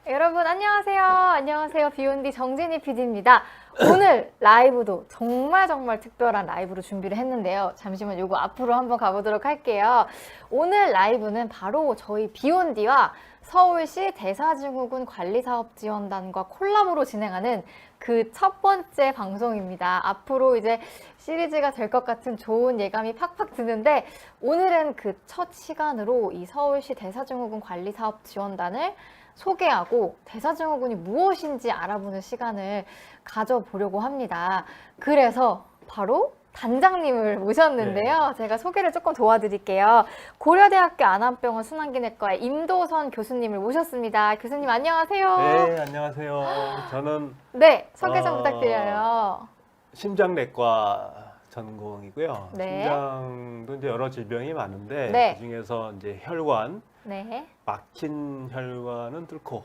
여러분 안녕하세요. 안녕하세요. 비욘디 정진희 PD입니다. 오늘 라이브도 정말 특별한 라이브로 준비를 했는데요. 잠시만 요거 앞으로 한번 가보도록 할게요. 오늘 라이브는 바로 저희 비욘디와 서울시 대사증후군 관리사업지원단과 콜라보로 진행하는 그 첫 번째 방송입니다. 앞으로 이제 시리즈가 될 것 같은 좋은 예감이 팍팍 드는데 오늘은 그 첫 시간으로 이 서울시 대사증후군 관리사업지원단을 소개하고 대사증후군이 무엇인지 알아보는 시간을 가져보려고 합니다. 그래서 바로 단장님을 모셨는데요. 제가 소개를 조금 도와드릴게요. 고려대학교 안암병원 순환기내과의 임도선 교수님을 모셨습니다. 교수님 안녕하세요. 네, 안녕하세요. 저는 네, 소개 좀 부탁드려요. 심장내과 전공이고요. 네. 심장도 이제 여러 질병이 많은데 네. 그중에서 이제 혈관, 네. 막힌 혈관은 뚫고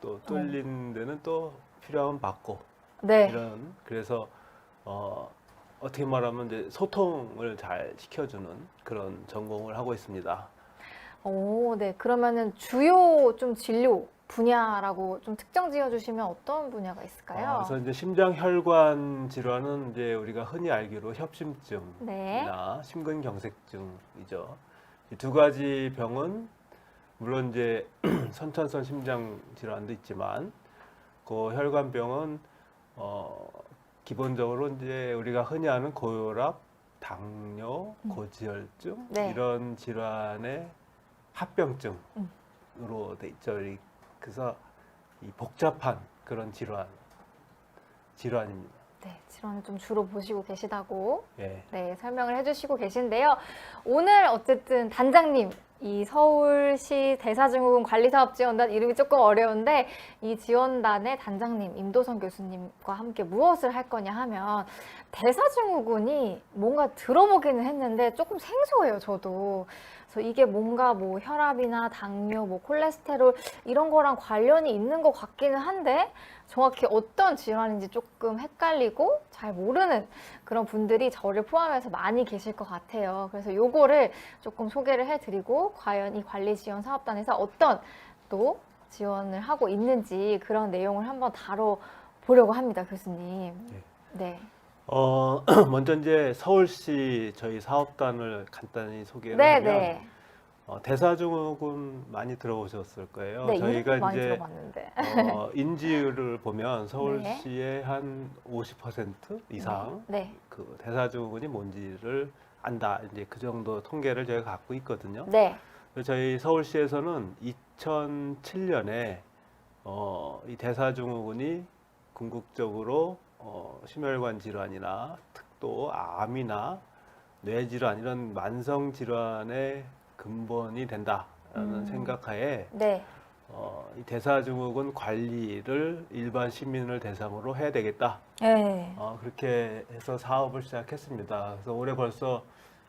또 뚫린 데는 또 필요하면 막고 네. 이런 그래서 어떻게 말하면 이제 소통을 잘 시켜주는 그런 전공을 하고 있습니다. 오, 네. 그러면은 주요 좀 진료 분야라고 좀 특정 지어주시면 어떤 분야가 있을까요? 그래서 이제 심장혈관 질환은 이제 우리가 흔히 알기로 협심증이나 네. 심근경색증이죠. 이 두 가지 병은 물론 이제 선천성 심장 질환도 있지만 그 혈관병은 기본적으로 이제 우리가 흔히 아는 고혈압, 당뇨, 고지혈증 네. 이런 질환의 합병증으로 돼 있죠. 그래서 이 복잡한 그런 질환입니다. 네, 질환을 좀 주로 보시고 계시다고 예. 네, 설명을 해주시고 계신데요. 오늘 어쨌든 단장님, 이 서울시 대사증후군 관리사업지원단 이름이 조금 어려운데 이 지원단의 단장님 임도선 교수님과 함께 무엇을 할 거냐 하면 대사증후군이 뭔가 들어보기는 했는데 조금 생소해요, 저도. 그래서 이게 뭔가 뭐 혈압이나 당뇨, 뭐 콜레스테롤 이런 거랑 관련이 있는 것 같기는 한데 정확히 어떤 질환인지 조금 헷갈리고 잘 모르는 그런 분들이 저를 포함해서 많이 계실 것 같아요. 그래서 요거를 조금 소개를 해드리고 과연 이 관리지원사업단에서 어떤 또 지원을 하고 있는지 그런 내용을 한번 다뤄보려고 합니다, 교수님. 네. 먼저 이제 서울시 저희 사업단을 간단히 소개를 네, 하면 네. 대사증후군 많이 들어보셨을 거예요. 네, 저희가 이름 많이 이제 들어봤는데. 인지율을 보면 서울시의 한 50% 이상 네. 그 대사증후군이 뭔지를 안다. 이제 그 정도 통계를 저희가 갖고 있거든요. 네. 그래서 저희 서울시에서는 2007년에 이 대사증후군이 궁극적으로 심혈관 질환이나 특도 암이나 뇌질환 이런 만성 질환의 근본이 된다라는 생각하에 네. 이 대사증후군 관리를 일반 시민을 대상으로 해야 되겠다. 네. 그렇게 해서 사업을 시작했습니다. 그래서 올해 벌써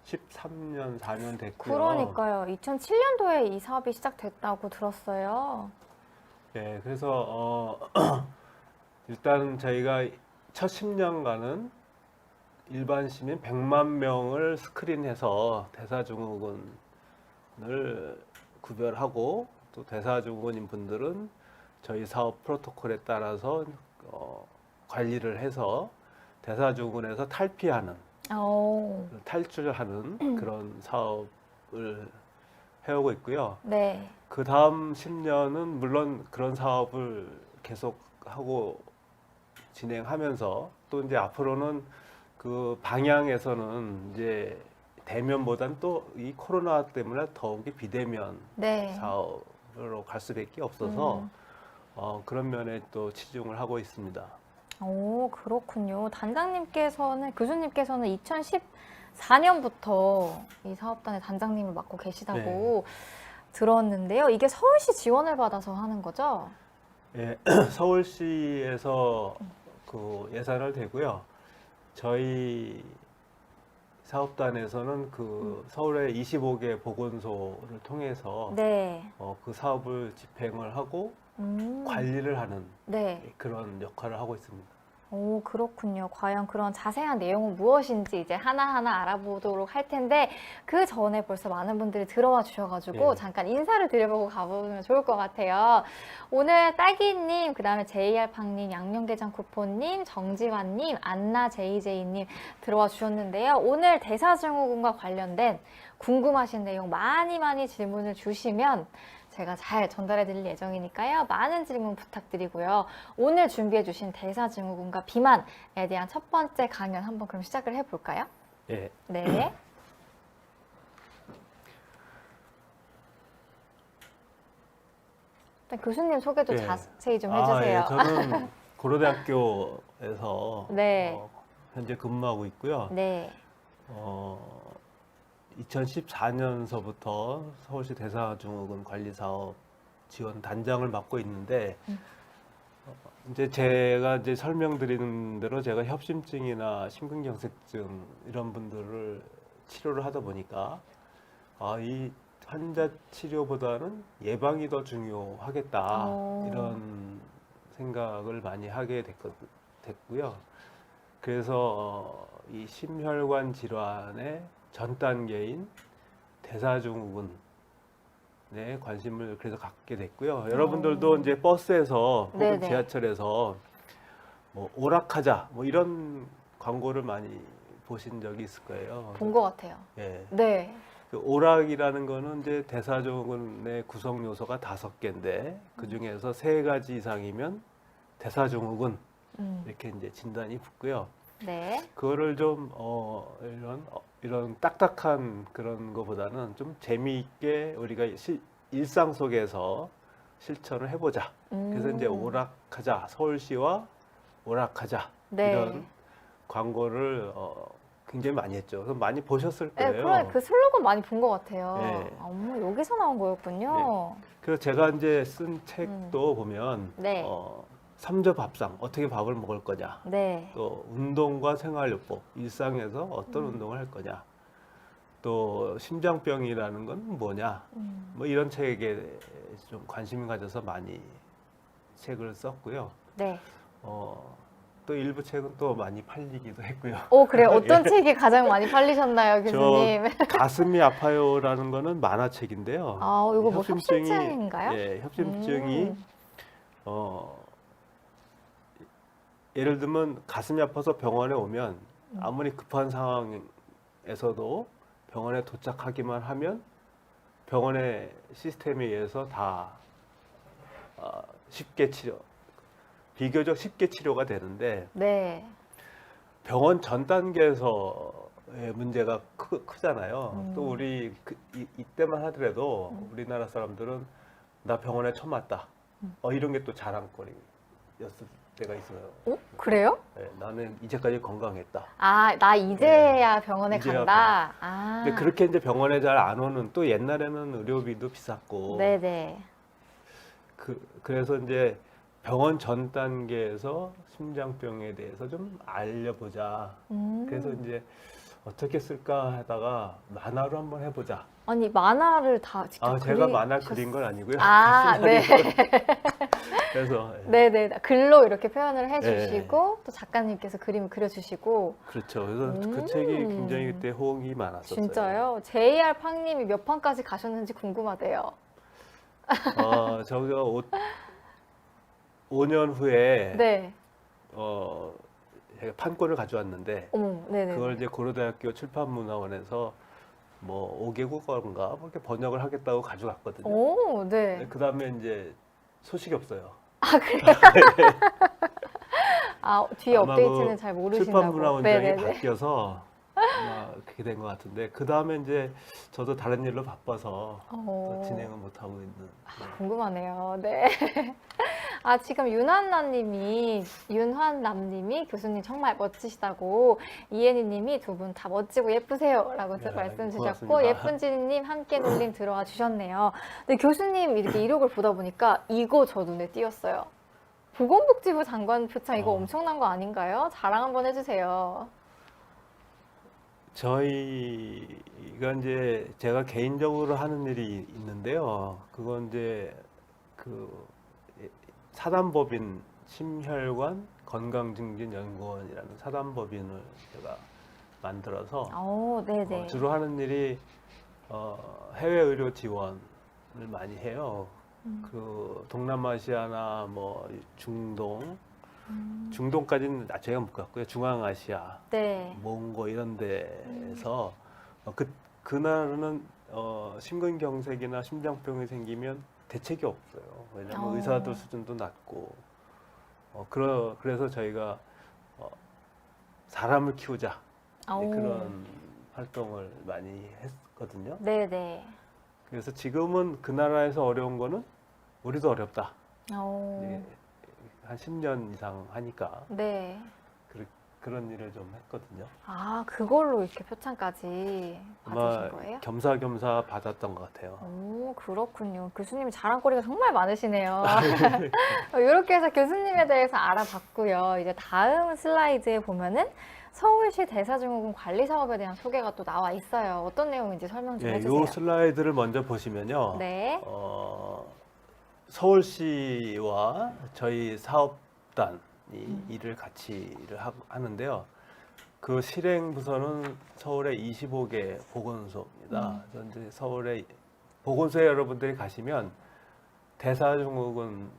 13년, 4년 됐고요. 그러니까요. 2007년도에 이 사업이 시작됐다고 들었어요. 네, 그래서 일단 저희가 첫 10년간은 일반 시민 100만 명을 스크린해서 대사증후군을 구별하고 또 대사증후군인 분들은 저희 사업 프로토콜에 따라서 관리를 해서 대사증후군에서 탈피하는 탈출하는 그런 사업을 해오고 있고요. 네. 그 다음 10년은 물론 그런 사업을 계속하고 진행하면서 또 이제 앞으로는 그 방향에서는 이제 대면보단 또 이 코로나 때문에 더욱이 비대면 네. 사업으로 갈 수밖에 없어서 그런 면에 또 치중을 하고 있습니다. 오, 그렇군요. 단장님께서는, 교수님께서는 2014년부터 이 사업단의 단장님을 맡고 계시다고 들었는데요. 이게 서울시 지원을 받아서 하는 거죠? 예, 서울시에서 그 예산을 대고요. 저희 사업단에서는 그 서울의 25개 보건소를 통해서 네. 그 사업을 집행을 하고 관리를 하는 네. 그런 역할을 하고 있습니다. 오, 그렇군요. 과연 그런 자세한 내용은 무엇인지 이제 하나하나 알아보도록 할 텐데, 그 전에 벌써 많은 분들이 들어와 주셔가지고 예. 잠깐 인사를 드려보고 가보면 좋을 것 같아요. 오늘 딸기님, 그 다음에 JR팡님, 양념게장 쿠폰님, 정지환님, 안나 JJ님 들어와 주셨는데요. 오늘 대사증후군과 관련된 궁금하신 내용 많이 질문을 주시면 제가 잘 전달해 드릴 예정이니까요. 많은 질문 부탁드리고요. 오늘 준비해 주신 대사증후군과 비만에 대한 첫 번째 강연 한번 그럼 시작을 해볼까요? 예. 네. 일단 교수님 소개도 예. 자세히 좀 예, 해주세요. 저는 고려대학교에서 네. 현재 근무하고 있고요. 네. 2014년서부터 서울시 대사증후군 관리사업 지원 단장을 맡고 있는데 이제 제가 이제 설명드리는 대로 제가 협심증이나 심근경색증 이런 분들을 치료를 하다 보니까 이 환자 치료보다는 예방이 더 중요하겠다 이런 생각을 많이 하게 됐고요. 그래서 이 심혈관 질환의 전 단계인 대사증후군에 관심을 그래서 갖게 됐고요. 여러분들도 이제 버스에서 혹은 네네. 지하철에서 뭐 오락하자 뭐 이런 광고를 많이 보신 적이 있을 거예요. 본 것 같아요. 예. 네. 그 오락이라는 거는 이제 대사증후군의 구성 요소가 5개인데 그 중에서 3가지 이상이면 대사증후군 이렇게 이제 진단이 붙고요. 네. 그거를 좀 이런 딱딱한 그런 거보다는 좀 재미있게 우리가 일상 속에서 실천을 해보자. 그래서 이제 오락하자, 서울시와 오락하자 네. 이런 광고를 굉장히 많이 했죠. 그래서 많이 보셨을 네, 거예요. 그 슬로건 많이 본 것 같아요. 네. 어머, 여기서 나온 거였군요. 그래서 제가 이제 쓴 책도 보면 네. 삼저 밥상 어떻게 밥을 먹을 거냐, 네. 또 운동과 생활요법 일상에서 어떤 운동을 할 거냐, 또 심장병이라는 건 뭐냐, 뭐 이런 책에 좀 관심을 가져서 많이 책을 썼고요. 네. 또 일부 책은 또 많이 팔리기도 했고요. 오, 그래요? 어떤 책이 가장 많이 팔리셨나요, 교수님? 가슴이 아파요라는 거는 만화책인데요. 아, 이거 뭐 협심증인가요? 예, 협심증이 예를 들면 가슴이 아파서 병원에 오면 아무리 급한 상황에서도 병원에 도착하기만 하면 병원의 시스템에 의해서 다 비교적 쉽게 치료가 되는데 네. 병원 전 단계에서의 문제가 크잖아요. 또 우리 이때만 하더라도 우리나라 사람들은 나 병원에 처음 왔다. 이런 게 또 자랑거리였을 때가 있어요. 오, 그래요? 네, 나는 이제까지 건강했다. 아, 나 이제야 병원에 이제야 간다. 아. 근데 그렇게 이제 병원에 잘 안 오는 또 옛날에는 의료비도 비쌌고 네네. 그래서 이제 병원 전 단계에서 심장병에 대해서 좀 알려보자. 그래서 이제 어떻게 쓸까 하다가 만화로 한번 해보자. 아니, 만화를 다 직접 제가 만화 그리셨- 그린 건 아니고요. 아, 네. 그래서 네네. 글로 이렇게 표현을 해주시고, 또 작가님께서 그림을 그려주시고. 그렇죠. 그래서 그 책이 굉장히 그때 호응이 많았었어요. 진짜요? JR팡님이 몇 판까지 가셨는지 궁금하대요. 저기가 5년 후에 네. 제가 판권을 가져왔는데 어머, 네네. 그걸 이제 고려대학교 출판문화원에서 뭐 5개국어인가 뭐 이렇게 번역을 하겠다고 가져갔거든요. 오, 네. 그 다음에 이제 소식이 없어요. 아, 그래요? 아, 뒤에 아마 업데이트는 그 잘 모르신다고. 출판문화원장이 네네네. 바뀌어서 아마 그렇게 된 것 같은데 그 다음에 이제 저도 다른 일로 바빠서 또 진행을 못 하고 있는. 궁금하네요. 네. 아, 지금 윤환남님이 교수님 정말 멋지시다고, 이혜니님이 두 분 다 멋지고 예쁘세요라고 네, 말씀 주셨고, 고맙습니다. 예쁜지님 함께 놀림 들어와 주셨네요. 근데 교수님 이렇게 이력을 보다 보니까 이거 저 눈에 띄었어요. 보건복지부 장관 표창 이거 엄청난 거 아닌가요? 자랑 한번 해주세요. 저희가 이제 제가 개인적으로 하는 일이 있는데요. 그건 이제 그 사단법인 심혈관 건강증진연구원이라는 사단법인을 제가 만들어서 네네. 주로 하는 일이 해외 의료 지원을 많이 해요. 그 동남아시아나 뭐 중동까지는 제가 못 갔고요. 중앙아시아, 네. 몽고 이런 데에서 그날은 심근경색이나 심장병이 생기면 대책이 없어요. 왜냐하면 의사들 수준도 낮고 그래서 저희가 사람을 키우자 그런 활동을 많이 했거든요. 네네. 그래서 지금은 그 나라에서 어려운 거는 우리도 어렵다. 예, 한 10년 이상 하니까 네. 그런 일을 좀 했거든요. 그걸로 이렇게 표창까지 아마 받으신 거예요? 겸사겸사 받았던 것 같아요. 그렇군요. 교수님이 자랑거리가 정말 많으시네요. 이렇게 해서 교수님에 대해서 알아봤고요. 이제 다음 슬라이드에 보면은 서울시 대사증후군 관리 사업에 대한 소개가 또 나와 있어요. 어떤 내용인지 설명 좀 해주세요. 이 슬라이드를 먼저 보시면요. 네. 서울시와 저희 사업단이 일을 같이 하는데요. 그 실행 부서는 서울의 25개 보건소입니다. 그래서 이제 서울의 보건소에 여러분들이 가시면 대사증후군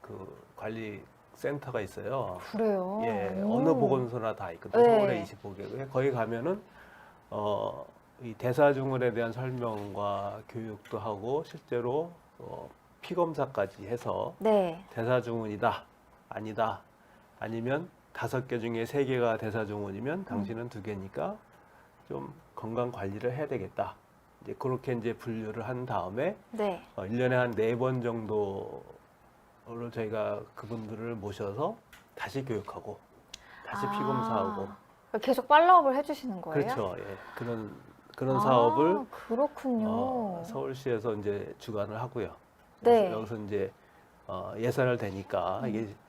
그 관리 센터가 있어요. 그래요? 예, 어느 보건소나 다 있거든요. 네. 서울에 25개. 거기 가면은 이 대사증후군에 대한 설명과 교육도 하고 실제로 피 검사까지 해서 네. 대사증후군이다, 아니다, 아니면 5개 중에 3개가 대사증후군이면 당신은 2개니까 좀 건강 관리를 해야 되겠다. 이제 그렇게 이제 분류를 한 다음에 네. 1년에 한 4번 정도를 저희가 그분들을 모셔서 다시 교육하고 다시 피 검사하고 계속 팔로우업을 해주시는 거예요? 그렇죠. 예. 그런 사업을 그렇군요. 서울시에서 이제 주관을 하고요. 네. 여기서 이제 예산을 대니까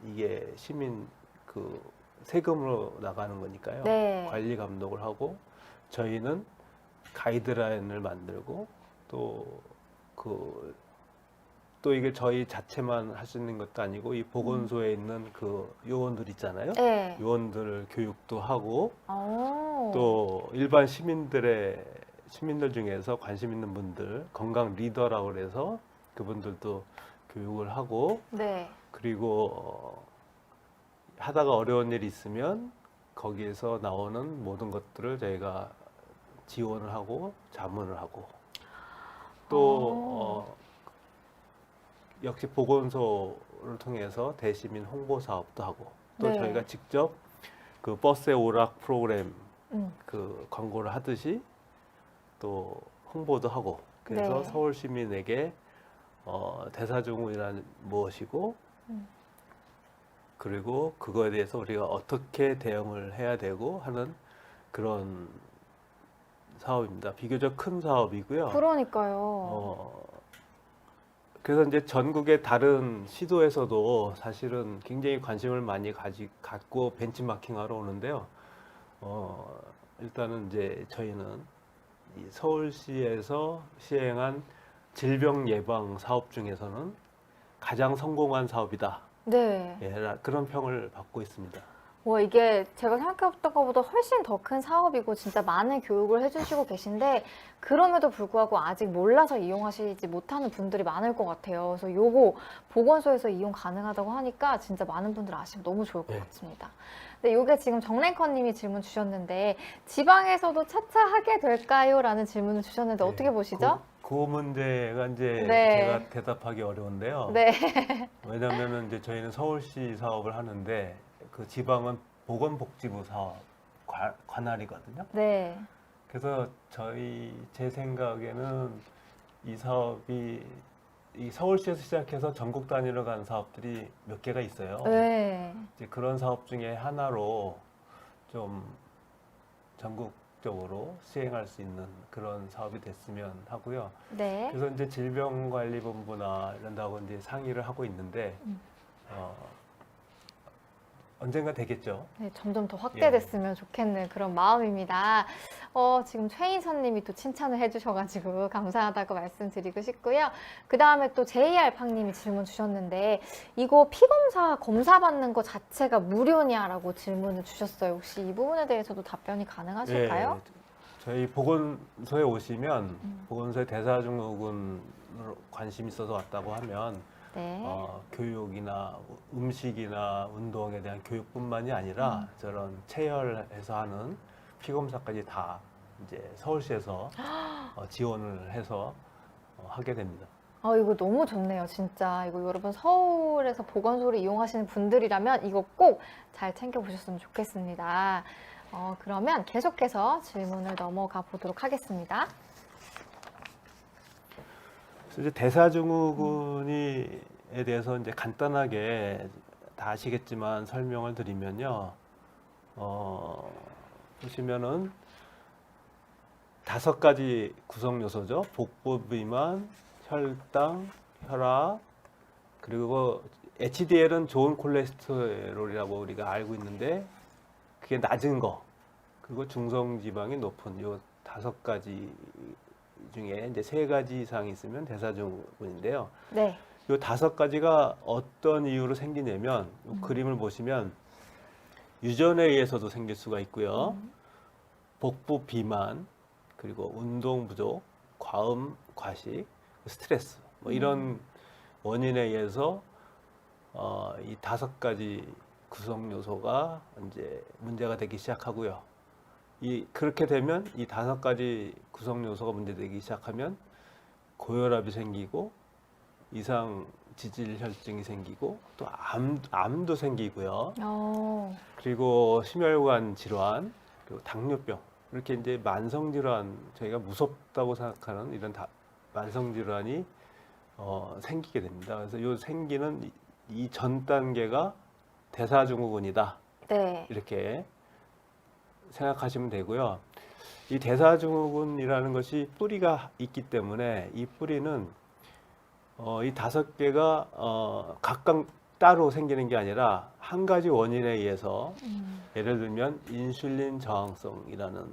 이게 시민 그 세금으로 나가는 거니까요. 네. 관리 감독을 하고 저희는 가이드라인을 만들고 또 이게 저희 자체만 할 수 있는 것도 아니고 이 보건소에 있는 그 요원들 있잖아요. 네. 요원들 교육도 하고 오. 또 일반 시민들 중에서 관심 있는 분들 건강 리더라고 그래서 그분들도 교육을 하고 네. 그리고 하다가 어려운 일이 있으면 거기에서 나오는 모든 것들을 저희가 지원을 하고 자문을 하고 또 역시 보건소를 통해서 대시민 홍보 사업도 하고 또 네. 저희가 직접 그 버스의 오락 프로그램 음. 그 광고를 하듯이 또 홍보도 하고 그래서 네. 서울 시민에게 대사증후군이란 무엇이고 그리고 그거에 대해서 우리가 어떻게 대응을 해야 되고 하는 그런 사업입니다. 비교적 큰 사업이고요. 그러니까요. 그래서 이제 전국의 다른 시도에서도 사실은 굉장히 관심을 많이 갖고 벤치마킹하러 오는데요. 일단은 이제 저희는 이 서울시에서 시행한 질병 예방 사업 중에서는 가장 성공한 사업이다. 네. 예, 그런 평을 받고 있습니다. 이게 제가 생각했던 것보다 훨씬 더 큰 사업이고 진짜 많은 교육을 해주시고 계신데 그럼에도 불구하고 아직 몰라서 이용하시지 못하는 분들이 많을 것 같아요. 그래서 요거 보건소에서 이용 가능하다고 하니까 진짜 많은 분들 아시면 너무 좋을 것 네. 같습니다. 근데 요게 지금 정랭커님이 질문 주셨는데 지방에서도 차차 하게 될까요? 라는 질문을 주셨는데 네, 어떻게 보시죠? 그 문제가 이제 네. 제가 대답하기 어려운데요. 네. 왜냐하면 이제 저희는 서울시 사업을 하는데 그 지방은 보건복지부 사업 관할이거든요. 네. 그래서 제 생각에는 이 사업이 이 서울시에서 시작해서 전국 단위로 간 사업들이 몇 개가 있어요. 네. 이제 그런 사업 중에 하나로 좀 전국적으로 시행할 수 있는 그런 사업이 됐으면 하고요. 네. 그래서 이제 질병관리본부나 이런 데하고 이제 상의를 하고 있는데 언젠가 되겠죠. 네, 점점 더 확대됐으면 좋겠는 그런 마음입니다. 지금 최인선님이 또 칭찬을 해주셔가지고 감사하다고 말씀드리고 싶고요. 그 다음에 또 JR팡님이 질문 주셨는데 이거 피검사 검사 받는 거 자체가 무료냐라고 질문을 주셨어요. 혹시 이 부분에 대해서도 답변이 가능하실까요? 예, 저희 보건소에 오시면 보건소에 대사증후군으로 관심 있어서 왔다고 하면 네. 교육이나 음식이나 운동에 대한 교육뿐만이 아니라 저런 체열해서 하는 피검사까지 다 이제 서울시에서 지원을 해서 하게 됩니다. 이거 너무 좋네요, 진짜. 이거 여러분 서울에서 보건소를 이용하시는 분들이라면 이거 꼭 잘 챙겨보셨으면 좋겠습니다. 그러면 계속해서 질문을 넘어가 보도록 하겠습니다. 그래서 이제 대사증후군에 대해서 이제 간단하게 다 아시겠지만 설명을 드리면요. 보시면은 5가지 구성 요소죠. 복부 비만, 혈당, 혈압, 그리고 HDL은 좋은 콜레스테롤이라고 우리가 알고 있는데 그게 낮은 거, 그리고 중성 지방이 높은 요 5가지 중에 이제 3가지 이상이 있으면 대사증후군인데요. 네. 요 5가지가 어떤 이유로 생기냐면 요 그림을 보시면 유전에 의해서도 생길 수가 있고요. 복부 비만, 그리고 운동 부족, 과음, 과식, 스트레스 뭐 이런 원인에 의해서 이 5가지 구성 요소가 이제 문제가 되기 시작하고요. 그렇게 되면 이 5가지 구성 요소가 문제되기 시작하면 고혈압이 생기고 이상 지질 혈증이 생기고 또 암도 생기고요. 그리고 심혈관 질환, 그리고 당뇨병 이렇게 이제 만성 질환, 저희가 무섭다고 생각하는 이런 만성 질환이 생기게 됩니다. 그래서 요 생기는 이 전 단계가 대사증후군이다. 네. 이렇게 생각하시면 되고요. 이 대사증후군이라는 것이 뿌리가 있기 때문에 이 뿌리는 이 5개가 각각 따로 생기는 게 아니라 한 가지 원인에 의해서 예를 들면 인슐린 저항성이라는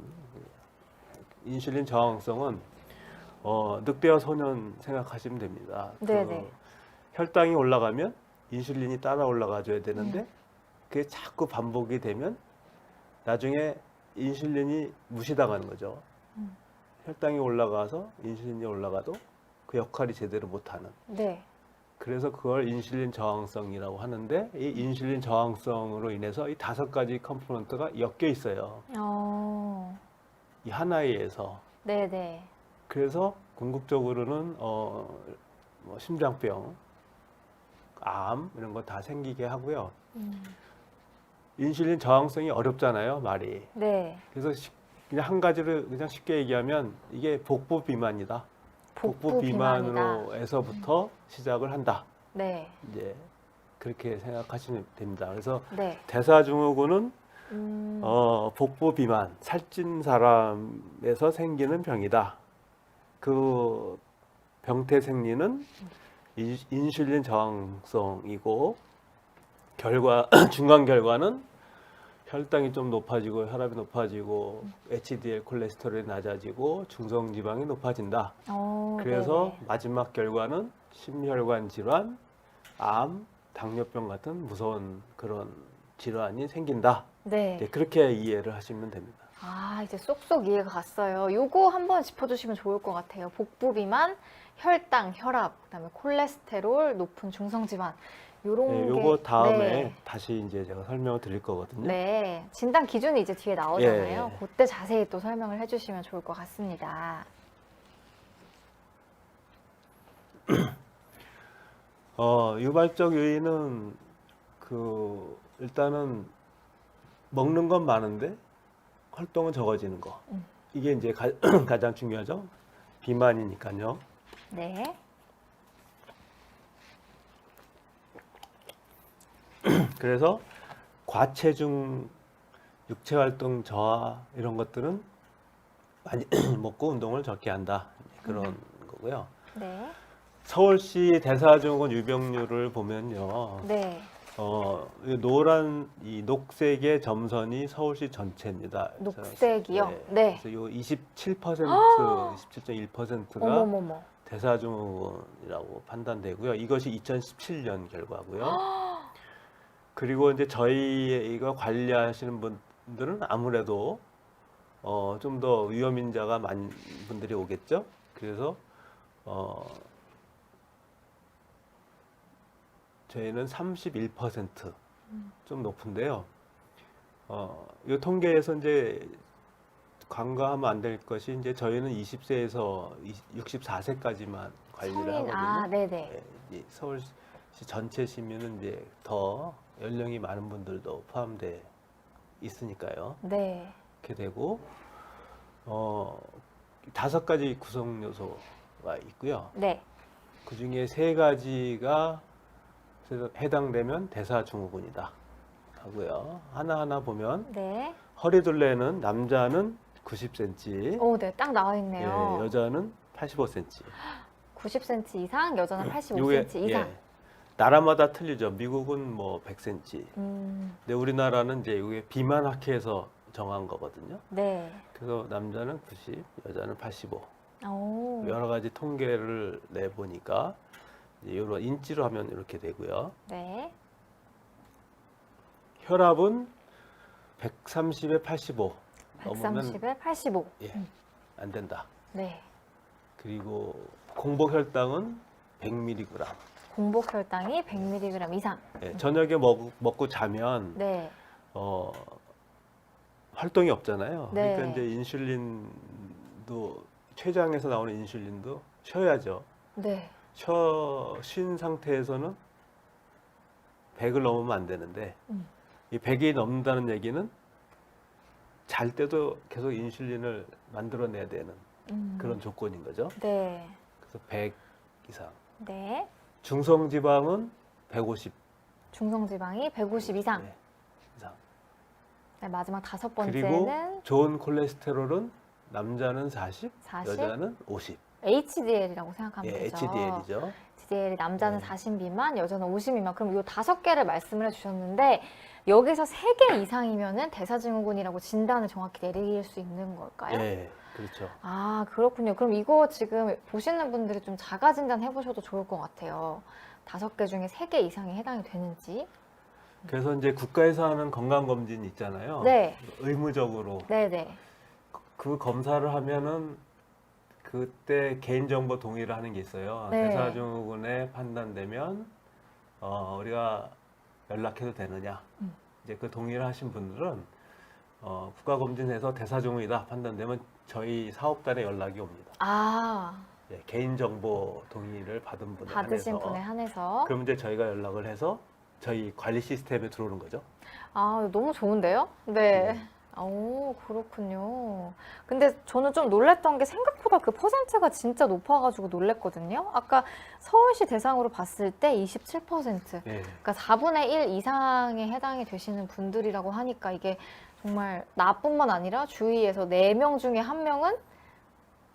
인슐린 저항성은 늑대와 소년 생각하시면 됩니다. 네네. 혈당이 올라가면 인슐린이 따라 올라가줘야 되는데 그게 자꾸 반복이 되면 나중에 인슐린이 무시당하는 거죠. 혈당이 올라가서 인슐린이 올라가도 그 역할이 제대로 못하는. 네. 그래서 그걸 인슐린 저항성이라고 하는데 이 인슐린 저항성으로 인해서 이 5가지 컴포넌트가 엮여 있어요. 이 하나에 의해서. 네네. 그래서 궁극적으로는 뭐 심장병, 암 이런 거 다 생기게 하고요. 인슐린 저항성이 어렵잖아요, 말이. 네. 그래서 그냥 한 가지를 그냥 쉽게 얘기하면 이게 복부 비만이다. 복부 비만으로에서부터 시작을 한다. 네. 이제 그렇게 생각하시면 됩니다. 그래서 네. 대사증후군은 복부 비만, 살찐 사람에서 생기는 병이다. 그 병태 생리는 인슐린 저항성이고 중간 결과는 혈당이 좀 높아지고 혈압이 높아지고 HDL 콜레스테롤이 낮아지고 중성 지방이 높아진다. 그래서 네네. 마지막 결과는 심혈관 질환, 암, 당뇨병 같은 무서운 그런 질환이 생긴다. 네. 네, 그렇게 이해를 하시면 됩니다. 이제 쏙쏙 이해가 갔어요. 요거 한번 짚어주시면 좋을 것 같아요. 복부 비만, 혈당, 혈압, 그다음에 콜레스테롤, 높은 중성지방 요런 네, 게 요거 다음에 네. 다시 이제 제가 설명을 드릴 거거든요. 네, 진단 기준이 이제 뒤에 나오잖아요. 예. 그때 자세히 또 설명을 해주시면 좋을 것 같습니다. 유발적 요인은 일단은 먹는 건 많은데 활동은 적어지는 거. 이게 이제 가장 중요하죠. 비만이니까요. 네. 그래서 과체중, 육체활동 저하 이런 것들은 많이 먹고 운동을 적게 한다. 그런 거고요. 네. 서울시 대사증후군 유병률을 보면요. 네. 이 노란 이 녹색의 점선이 서울시 전체입니다. 녹색이요? 네. 네. 그래서 요 27%, 27.1%가 어머머머. 대사증후군이라고 판단되고요. 이것이 2017년 결과고요. 그리고 이제 저희가 관리하시는 분들은 아무래도 좀 더 위험인자가 많은 분들이 오겠죠. 그래서 저희는 31%좀 높은데요. 이 통계에서 이제 간과하면 안 될 것이 이제 저희는 20세에서 64세까지만 관리를 하거든요. 아, 네네. 네, 이 서울시 전체 시민은 이제 더 연령이 많은 분들도 포함돼 있으니까요. 네. 이렇게 되고 5가지 구성 요소가 있고요. 네. 그 중에 3가지가 해당되면 대사증후군이다 하고요. 하나하나 보면 네. 허리둘레는 남자는 90cm, 오, 네. 딱 나와 있네요. 여자는 85cm. 90cm 이상, 여자는 요게, 85cm 이상. 예, 나라마다 틀리죠. 미국은 뭐 100cm. 근데 우리나라는 이제 이게 비만 학회에서 정한 거거든요. 네. 그래서 남자는 90, 여자는 85. 오. 여러 가지 통계를 내보니까 이런 인치로 하면 이렇게 되고요. 네. 혈압은 130에 85. 130에 85. 예, 안 된다. 네. 그리고 공복혈당은 100mg. 공복 혈당이 100mg 이상. 예, 저녁에 먹고 자면 네. 활동이 없잖아요. 네. 그러니까 이제 인슐린도 췌장에서 나오는 인슐린도 쉬어야죠. 네. 쉰 상태에서는 100을 넘으면 안 되는데 이 100이 넘는다는 얘기는 잘 때도 계속 인슐린을 만들어내야 되는 그런 조건인 거죠. 네. 그래서 100 이상. 네. 중성지방은 150 중성지방이 150 이상. 네, 이상. 네, 마지막 5 그리고 번째는 좋은 콜레스테롤은 남자는 40, 40? 여자는 50. HDL이라고 생각하면 예, 되죠. HDL이죠. HDL이 남자는 네. 40 미만, 여자는 50 미만. 그럼 이 5개를 말씀을 해주셨는데 여기서 3개 이상이면은 대사증후군이라고 진단을 정확히 내릴 수 있는 걸까요? 예, 그렇죠. 아, 그렇군요. 그럼 이거 지금 보시는 분들이 좀 자가 진단 해보셔도 좋을 것 같아요. 5개 중에 3개 이상이 해당이 되는지. 그래서 이제 국가에서 하는 건강검진 있잖아요. 네. 의무적으로. 네네. 그 검사를 하면은 그때 개인정보 동의를 하는 게 있어요. 네. 대사증후군에 판단되면 우리가 연락해도 되느냐. 이제 그 동의를 하신 분들은 국가검진에서 대사증후이다 판단되면 저희 사업단에 연락이 옵니다. 아, 예, 개인정보 동의를 받은 분에 받으신 한해서. 분에 한해서. 그럼 이제 저희가 연락을 해서 저희 관리 시스템에 들어오는 거죠. 아, 너무 좋은데요? 네. 오, 그렇군요. 근데 저는 좀 놀랬던 게 생각보다 그 퍼센트가 진짜 높아가지고 놀랬거든요. 아까 서울시 대상으로 봤을 때 27%. 예. 그러니까 4분의 1 이상에 해당이 되시는 분들이라고 하니까 이게 정말 나뿐만 아니라 주위에서 4명 중에 1명은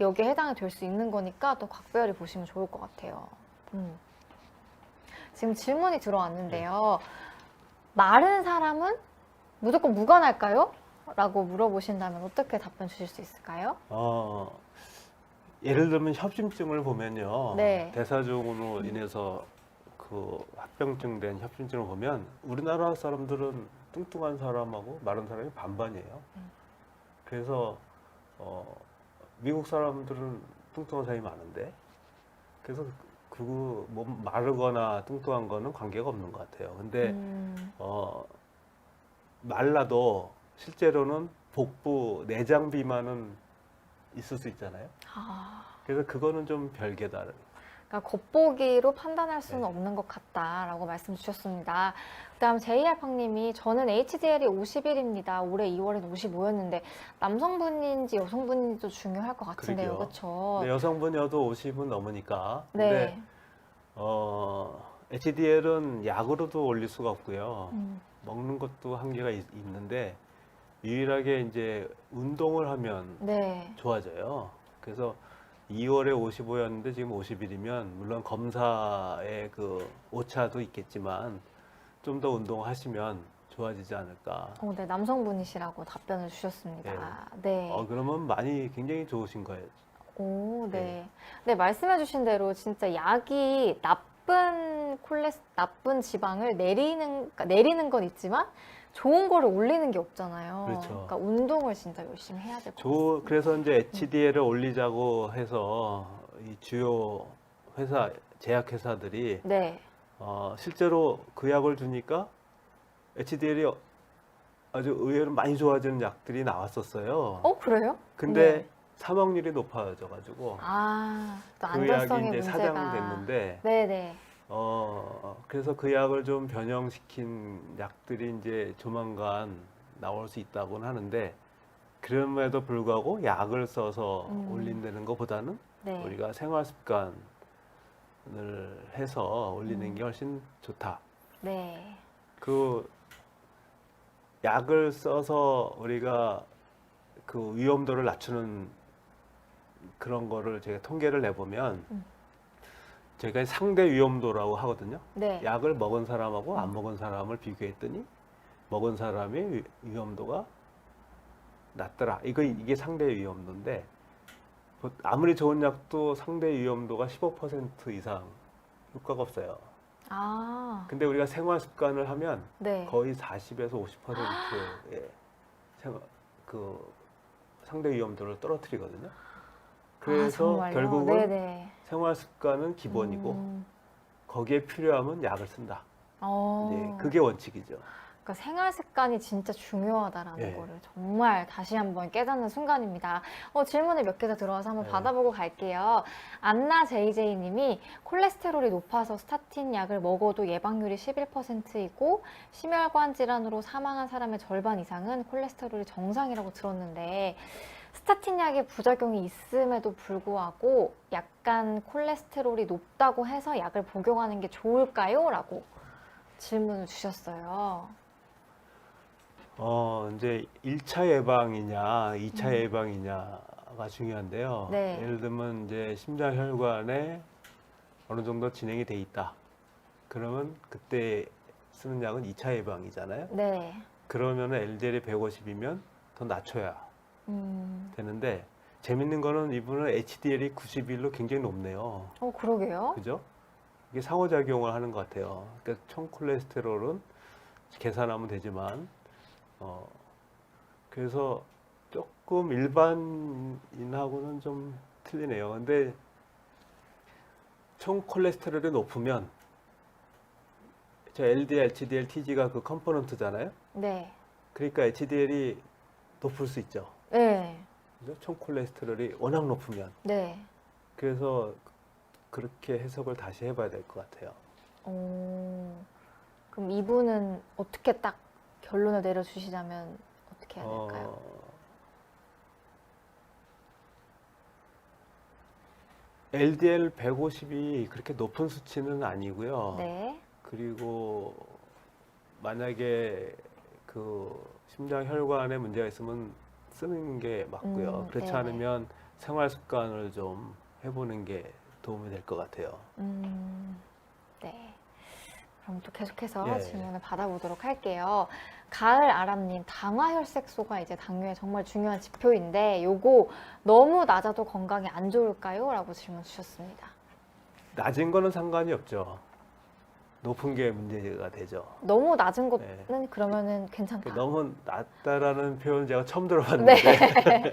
여기에 해당이 될 수 있는 거니까 또 각별히 보시면 좋을 것 같아요. 지금 질문이 들어왔는데요. 마른 사람은 무조건 무관할까요? 라고 물어보신다면 어떻게 답변 주실 수 있을까요? 예를 들면 협심증을 보면요. 네. 대사증후군으로 인해서 그 합병증 된 협심증을 보면 우리나라 사람들은 뚱뚱한 사람하고 마른 사람이 반반이에요. 그래서 미국 사람들은 뚱뚱한 사람이 많은데 그래서 몸 마르거나 뚱뚱한 거는 관계가 없는 것 같아요. 근데 말라도 실제로는 복부 내장 비만은 있을 수 있잖아요. 그래서 그거는 좀 별개다. 그러니까 겉보기로 판단할 수는 네. 없는 것 같다라고 말씀 주셨습니다. 그다음 JR팡님이 저는 HDL이 51입니다. 올해 2월엔 55였는데 남성분인지 여성분인지도 중요할 것 같은데요, 그러게요. 그렇죠? 근데 여성분이어도 50은 넘으니까. 네. 근데 HDL은 약으로도 올릴 수가 없고요. 음. 먹는 것도 한계가 있는데 유일하게 이제 운동을 하면 네. 좋아져요. 그래서 2월에 55였는데 지금 51이면 물론 검사에 그 오차도 있겠지만 좀 더 운동하시면 좋아지지 않을까. 네, 남성분이시라고 답변을 주셨습니다. 네. 그러면 많이 굉장히 좋으신 거예요. 오, 네. 네. 네, 말씀해주신 대로 진짜 약이 나쁜 지방을 내리는 건 있지만 좋은 거를 올리는 게 없잖아요. 그렇죠. 그러니까 운동을 진짜 열심히 해야 될 것 같습니다. 그래서 이제 HDL을 올리자고 해서 이 주요 회사, 제약회사들이 네. 실제로 그 약을 주니까 HDL이 아주 의외로 많이 좋아지는 약들이 나왔었어요. 그래요? 근데 네. 사망률이 높아져가지고 또 그 약이 안전성의 이제 문제가. 사장됐는데 네네. 그래서 그 약을 좀 변형시킨 약들이 이제 조만간 나올 수 있다고는 하는데 그럼에도 불구하고 약을 써서 올린다는 것보다는 네. 우리가 생활 습관을 해서 올리는 게 훨씬 좋다. 네. 그 약을 써서 우리가 그 위험도를 낮추는 그런 거를 제가 통계를 내보면 제가 상대 위험도라고 하거든요. 네. 약을 먹은 사람하고 안 먹은 사람을 비교했더니 먹은 사람의 위험도가 낮더라. 이게 상대 위험도인데 아무리 좋은 약도 상대 위험도가 15% 이상 효과가 없어요. 근데 우리가 생활 습관을 하면 네. 거의 40에서 50%의 그 상대 위험도를 떨어뜨리거든요. 그래서 정말요? 결국은 네네. 생활 습관은 기본이고 거기에 필요하면 약을 쓴다. 이제 그게 원칙이죠. 그러니까 생활 습관이 진짜 중요하다라는 예. 거를 정말 다시 한번 깨닫는 순간입니다. 질문을 몇 개 더 들어와서 한번 네. 받아보고 갈게요. 안나 JJ님이 콜레스테롤이 높아서 스타틴 약을 먹어도 예방률이 11%이고 심혈관 질환으로 사망한 사람의 절반 이상은 콜레스테롤이 정상이라고 들었는데 스타틴 약의 부작용이 있음에도 불구하고 약간 콜레스테롤이 높다고 해서 약을 복용하는 게 좋을까요? 라고 질문을 주셨어요. 이제 1차 예방이냐, 2차 예방이냐가 중요한데요. 네. 예를 들면 이제 심장혈관에 어느 정도 진행이 돼 있다. 그러면 그때 쓰는 약은 2차 예방이잖아요. 네. 그러면 LDL이 150이면 더 낮춰야 되는데 재밌는 거는 이분은 HDL이 91로 굉장히 높네요. 그러게요. 그죠? 이게 상호작용을 하는 것 같아요. 그러니까 총 콜레스테롤은 계산하면 되지만 그래서 조금 일반인하고는 좀 틀리네요. 근데 총 콜레스테롤이 높으면 저 LDL, HDL, TG가 그 컴포넌트잖아요. 네. 그러니까 HDL이 높을 수 있죠. 네. 그죠? 총 콜레스테롤이 워낙 높으면. 네. 그래서 그렇게 해석을 다시 해봐야 될 것 같아요. 그럼 이분은 어떻게 딱 결론을 내려주시자면 어떻게 해야 될까요? LDL 150이 그렇게 높은 수치는 아니고요. 네. 그리고 만약에 그 심장 혈관에 문제가 있으면 쓰는 게 맞고요. 그렇지 네네. 않으면 생활 습관을 좀 해보는 게 도움이 될 것 같아요. 네. 그럼 또 계속해서 예. 질문을 받아보도록 할게요. 가을 아람님, 당화혈색소가 이제 당뇨의 정말 중요한 지표인데 요거 너무 낮아도 건강에 안 좋을까요? 라고 질문 주셨습니다. 낮은 거는 상관이 없죠. 높은 게 문제가 되죠. 너무 낮은 거는 그러면은 괜찮다. 너무 낮다라는 표현 제가 처음 들어봤는데. 네.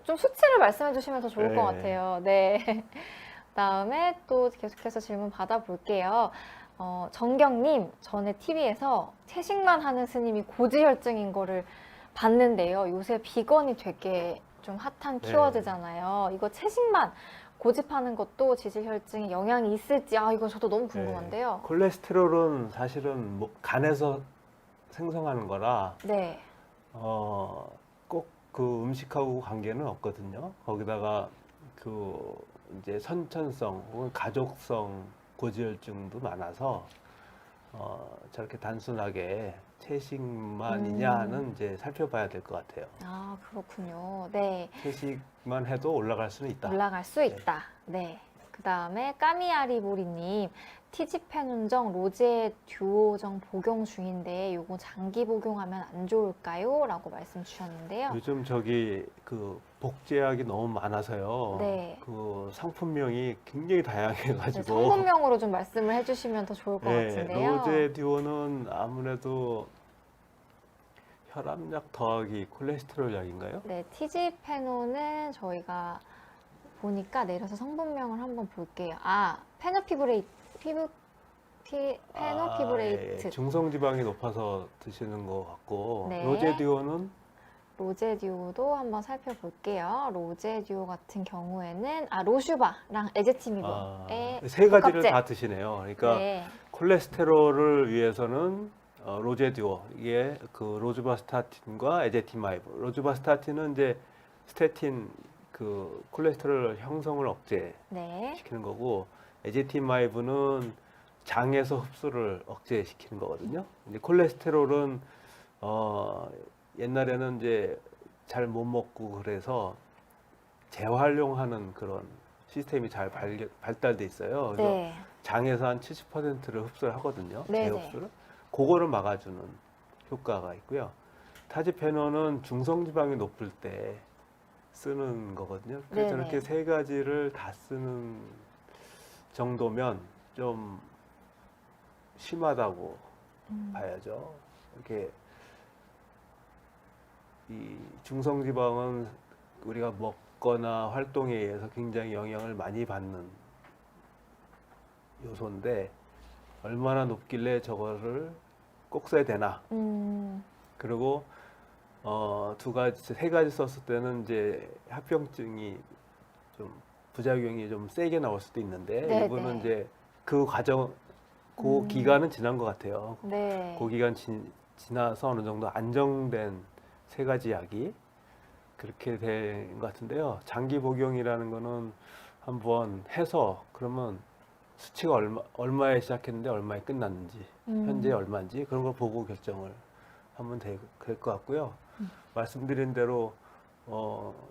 좀 수치를 말씀해 주시면 더 좋을 네. 것 같아요. 네. 다음에 또 계속해서 질문 받아볼게요. 정경님, 전에 TV에서 채식만 하는 스님이 고지혈증인 거를 봤는데요. 요새 비건이 되게 좀 핫한 네. 키워드잖아요. 이거 채식만 고집하는 것도 지질혈증에 영향이 있을지, 이거 저도 너무 궁금한데요. 콜레스테롤은 사실은 간에서 생성하는 거라 네. 꼭 그 음식하고 관계는 없거든요. 거기다가 그 이제 선천성 혹은 가족성 고지혈증도 많아서 저렇게 단순하게 채식만이냐는 이제 살펴봐야 될 것 같아요. 그렇군요. 네. 채식만 해도 올라갈 수는 있다. 올라갈 수 있다. 네. 그 다음에 까미아리보리님, 티지페논정 로제 듀오정 복용 중인데 요거 장기 복용하면 안 좋을까요? 라고 말씀 주셨는데요. 요즘 저기 그 복제약이 너무 많아서요. 네. 그 상품명이 굉장히 네, 다양해가지고. 성분명으로 좀 말씀을 해주시면 더 좋을 것 같은데요. 로제 듀오는 아무래도 혈압약 더하기 콜레스테롤 약인가요? 네, 티지페논은 저희가 보니까 내려서 성분명을 한번 볼게요. 아, 페노피브레이트. 중성지방이 높아서 드시는 것 같고 네. 로제 듀오는 로제듀오도 한번 살펴볼게요. 로제듀오 같은 경우에는 로슈바랑 에제티미버의 세 가지를 복합제. 다 드시네요. 그러니까 네. 콜레스테롤을 위해서는 로제 듀오 이게 그 로즈바스타틴과 에제티마이브. 로즈바스타틴은 이제 스테틴 그 콜레스테롤 형성을 억제시키는 네. 거고 에제티마이브는 장에서 흡수를 억제시키는 거거든요. 이제 콜레스테롤은 옛날에는 이제 잘 못 먹고 그래서 재활용하는 그런 시스템이 잘 발달돼 있어요. 그래서 네. 장에서 한 70%를 흡수를 하거든요. 네네. 재흡수를. 그거를 막아주는 효과가 있고요. 타지페논은 중성지방이 높을 때 쓰는 거거든요. 그래서 네네. 저렇게 세 가지를 다 쓰는 정도면 좀 심하다고 봐야죠. 이렇게 이 중성지방은 우리가 먹거나 활동에 의해서 굉장히 영향을 많이 받는 요소인데 얼마나 높길래 저거를 꼭 써야 되나? 그리고 세 가지 썼을 때는 이제 합병증이 좀 부작용이 좀 세게 나올 수도 있는데 네네. 이분은 이제 그 과정, 그 기간은 지난 것 같아요. 네. 그 기간 지나서 어느 정도 안정된 세 가지 약이 그렇게 된 것 같은데요. 장기 복용이라는 거는 한번 해서 그러면 수치가 얼마에 시작했는데 얼마에 끝났는지 현재 얼마인지 그런 걸 보고 결정을 하면 될 것 같고요. 말씀드린 대로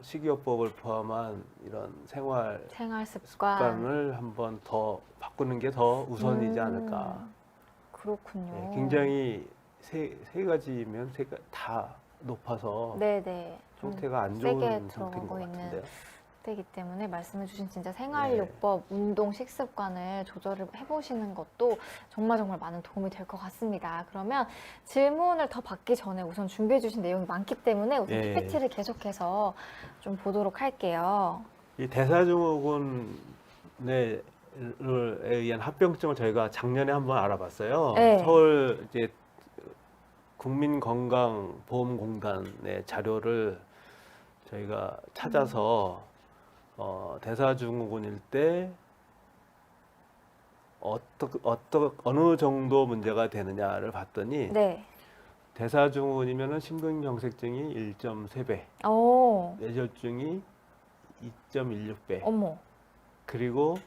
식이요법을 포함한 이런 생활 생활 습관. 습관을 한번 더 바꾸는 게 더 우선이지 않을까. 그렇군요. 네, 굉장히 세 가지면 다 높아서 네네. 좀 상태가 안 세게 좋은 상태인 것 들어가고 있는 같은데요. 때이기 때문에 말씀해주신 진짜 생활요법, 운동, 식습관을 조절을 해보시는 것도 정말 많은 도움이 될 것 같습니다. 그러면 질문을 더 받기 전에 우선 준비해주신 내용이 많기 때문에 우선 예. PPT를 계속해서 좀 보도록 할게요. 이 대사증후군에 의한 합병증을 저희가 작년에 한번 알아봤어요. 네. 서울 이제 국민건강보험공단의 자료를 저희가 찾아서 대사증후군일 때 어느 정도 문제가 되느냐를 봤더니 네. 대사증후군이면은 심근경색증이 1.3배, 오, 뇌졸중이 2.16배, 어머. 그리고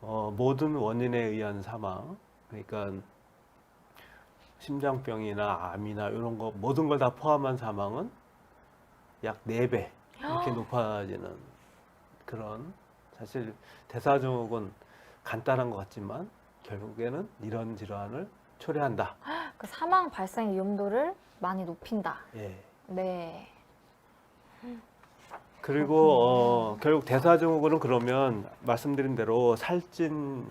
모든 원인에 의한 사망, 그러니까 심장병이나 암이나 이런 거 모든 걸 다 포함한 사망은 약 4배 이렇게 높아지는 그런, 사실 대사증후군 간단한 것 같지만 결국에는 이런 질환을 초래한다. 그 사망 발생 위험도를 많이 높인다. 예. 네. 그리고 결국 대사증후군은 그러면 말씀드린 대로 살찐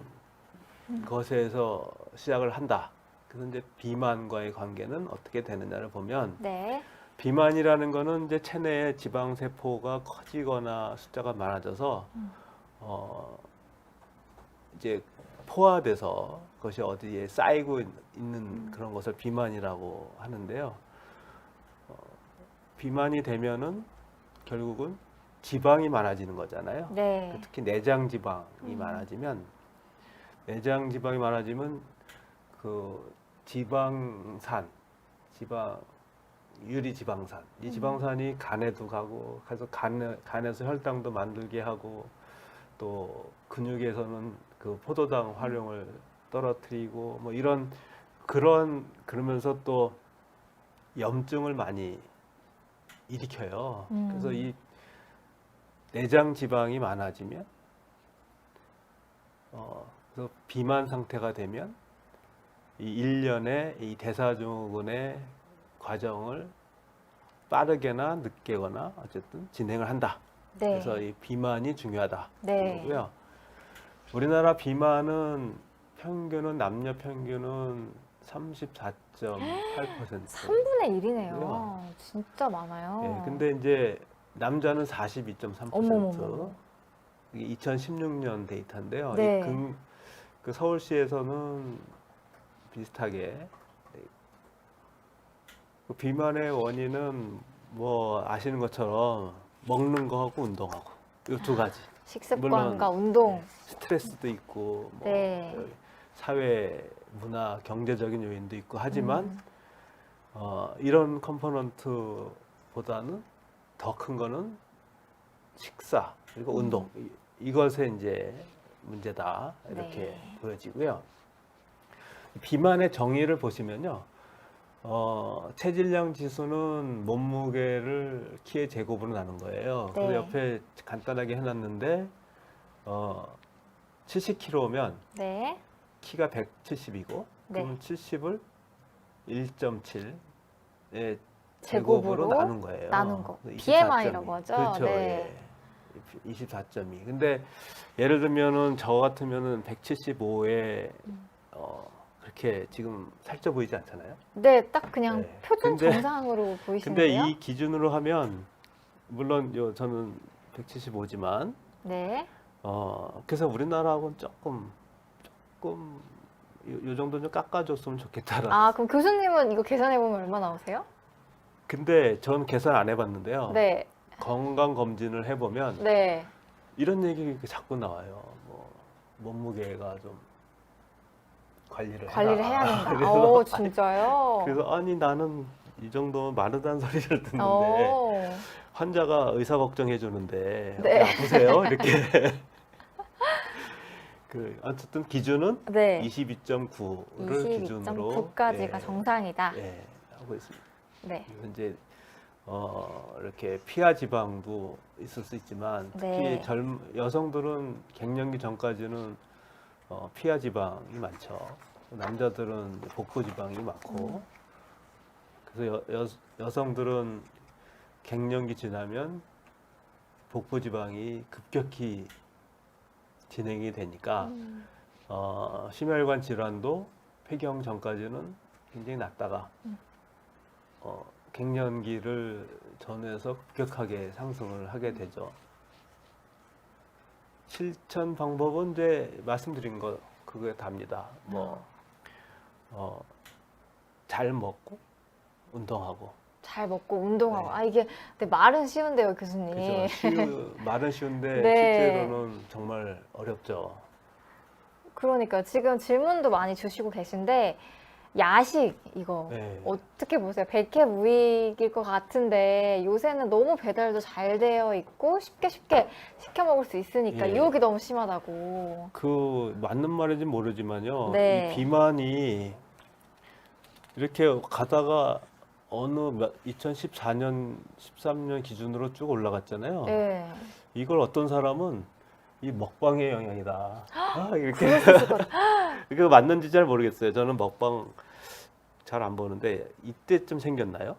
것에서 시작을 한다. 그래서 이제 비만과의 관계는 어떻게 되느냐를 보면 네. 비만이라는 거는 이제 체내에 지방 세포가 커지거나 숫자가 많아져서 이제 포화돼서 그것이 어디에 쌓이고 있는 그런 것을 비만이라고 하는데요. 비만이 되면은 결국은 지방이 많아지는 거잖아요. 네. 특히 내장 지방이 많아지면 그 지방산, 유리지방산, 이 지방산이 간에도 가고, 그래서 간에서 혈당도 만들게 하고, 또 근육에서는 그 포도당 활용을 떨어뜨리고, 뭐 그러면서 또 염증을 많이 일으켜요. 그래서 이 내장 지방이 많아지면 그래서 비만 상태가 되면 이 1년의 이 대사증후군의 과정을 빠르게나 늦게거나 어쨌든 진행을 한다. 네. 그래서 이 비만이 중요하다. 네. 그거고요. 우리나라 비만은 남녀 평균은 34.8%. 3분의 1이네요. 진짜 많아요. 예, 근데 이제 남자는 42.3%. 어머머머. 이게 2016년 데이터인데요. 네. 그 서울시에서는 비슷하게 그 비만의 원인은 뭐 아시는 것처럼 먹는 거하고 운동하고 이 두 가지. 식습관과 물론 운동. 스트레스도 있고 뭐 네. 사회, 문화, 경제적인 요인도 있고 하지만 음. 이런 컴포넌트보다는 더 큰 거는 식사 그리고 운동 이것에 이제 문제다 이렇게 네. 보여지고요. 비만의 정의를 보시면요. 체질량 지수는 몸무게를 키의 제곱으로 나눈 거예요. 네. 그래서 옆에 간단하게 해놨는데 70kg면 네. 키가 170이고 네. 그러면 70을 1.7의 제곱으로 제곱으로 나눈 거예요. 나눈 거. 그래서 BMI라고 24.2. 하죠. 그렇죠. 네. 예. 24.2. 근데 예를 들면은 저 같으면은 175에 그렇게 지금 살쪄 보이지 않잖아요. 네, 딱 그냥 네. 표준 근데- 정상으로 근데 보이시는데요. 이 기준으로 하면 물론 저는 175지만 그래서 우리나라하고는 조금 요 정도 좀 깎아줬으면 좋겠다라. 아, 그럼 교수님은 이거 계산해 보면 얼마 나오세요? 근데 전 계산 안 해봤는데요. 네, 건강 검진을 해보면 네. 이런 얘기 자꾸 나와요. 뭐 몸무게가 좀 관리를 관리를 해라. 해야 된다. 그래서- 오, 진짜요? 그래서 아니 나는 이 정도면 마르다는 소리를 듣는데 오. 환자가 의사 걱정해 주는데 네. 아프세요? 이렇게 어쨌든 기준은 네. 22.9를 기준으로 22.9까지가 정상이다. 예, 하고 있습니다. 네. 그래서 이제 이렇게 피하 지방도 있을 수 있지만 특히 네. 여성들은 갱년기 전까지는 피하 지방이 많죠. 남자들은 복부 지방이 많고 그래서 여성들은 갱년기 지나면 복부 지방이 급격히 진행이 되니까 심혈관 질환도 폐경 전까지는 굉장히 낮다가 갱년기를 전후해서 급격하게 상승을 하게 되죠. 실천 방법은 이제 말씀드린 거 그거에 답니다. 잘 먹고 운동하고. 잘 먹고 운동하고. 네. 아, 이게 근데 말은 쉬운데요, 교수님. 그죠. 말은 쉬운데 네. 실제로는 정말 어렵죠. 그러니까 지금 질문도 많이 주시고 계신데 야식 이거 네. 어떻게 보세요? 백해무익일 것 같은데 요새는 너무 배달도 잘 되어 있고 쉽게 시켜 먹을 수 있으니까 예. 유혹이 너무 심하다고. 그 맞는 말인지 모르지만요. 네. 이 비만이 이렇게 가다가 2014년, 13년 기준으로 쭉 올라갔잖아요. 네. 이걸 어떤 사람은 이 먹방의 영향이다. 이렇게 그럴 수 있을 것 같아요. 이거 맞는지 잘 모르겠어요. 저는 먹방 잘 안 보는데 이때쯤 생겼나요?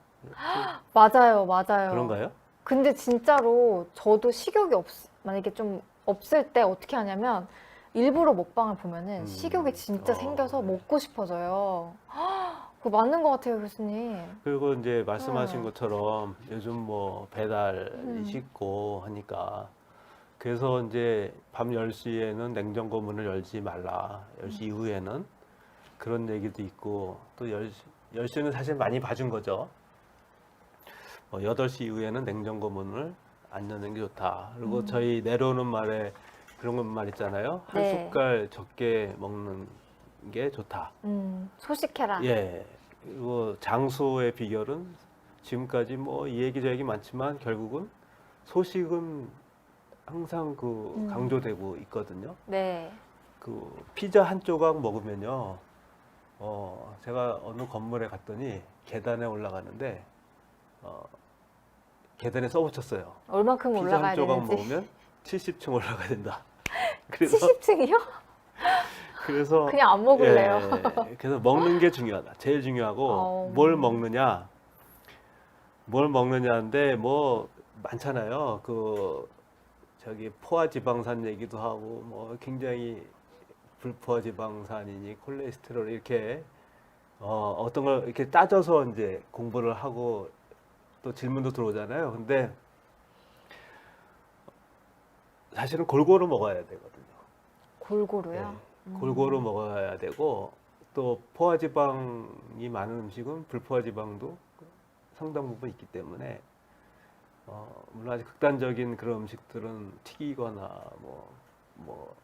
맞아요, 맞아요. 그런가요? 근데 진짜로 저도 식욕이 만약에 좀 없을 때 어떻게 하냐면 일부러 먹방을 보면은 식욕이 진짜 생겨서 네. 먹고 싶어져요. 그거 맞는 것 같아요, 교수님. 그리고 이제 말씀하신 것처럼 요즘 뭐 배달이 음. 쉽고 하니까 그래서 이제 밤 10시에는 냉장고 문을 열지 말라. 10시 이후에는 그런 얘기도 있고 또 10시는 사실 많이 봐준 거죠. 8시 이후에는 냉장고 문을 안 여는 게 좋다. 그리고 저희 내려오는 말에 그런 말 있잖아요. 한 네. 숟갈 적게 먹는 게 좋다. 소식해라. 예. 그리고 장수의 비결은 지금까지 뭐 이 얘기 저 얘기 많지만 결국은 소식은 항상 강조되고 있거든요. 네. 그 피자 한 조각 먹으면요. 제가 어느 건물에 갔더니 계단에 올라가는데 계단에 써붙였어요. 얼마큼 피자 올라가야 한 조각 되는지. 먹으면 70층 올라가야 된다. 그래서 70층이요? 그래서 그냥 안 먹을래요. 그래서 먹는 게 중요하다. 제일 중요하고 뭘 먹느냐인데 뭐 많잖아요. 그 저기 포화 지방산 얘기도 하고 뭐 굉장히 불포화 지방산이니 콜레스테롤 이렇게 어떤 걸 이렇게 따져서 이제 공부를 하고 또 질문도 들어오잖아요. 근데 사실은 골고루 먹어야 되거든요. 골고루요? 골고루 먹어야 되고 또 포화지방이 많은 음식은 불포화지방도 상당 부분 있기 때문에 물론 아주 극단적인 그런 음식들은 튀기거나 뭐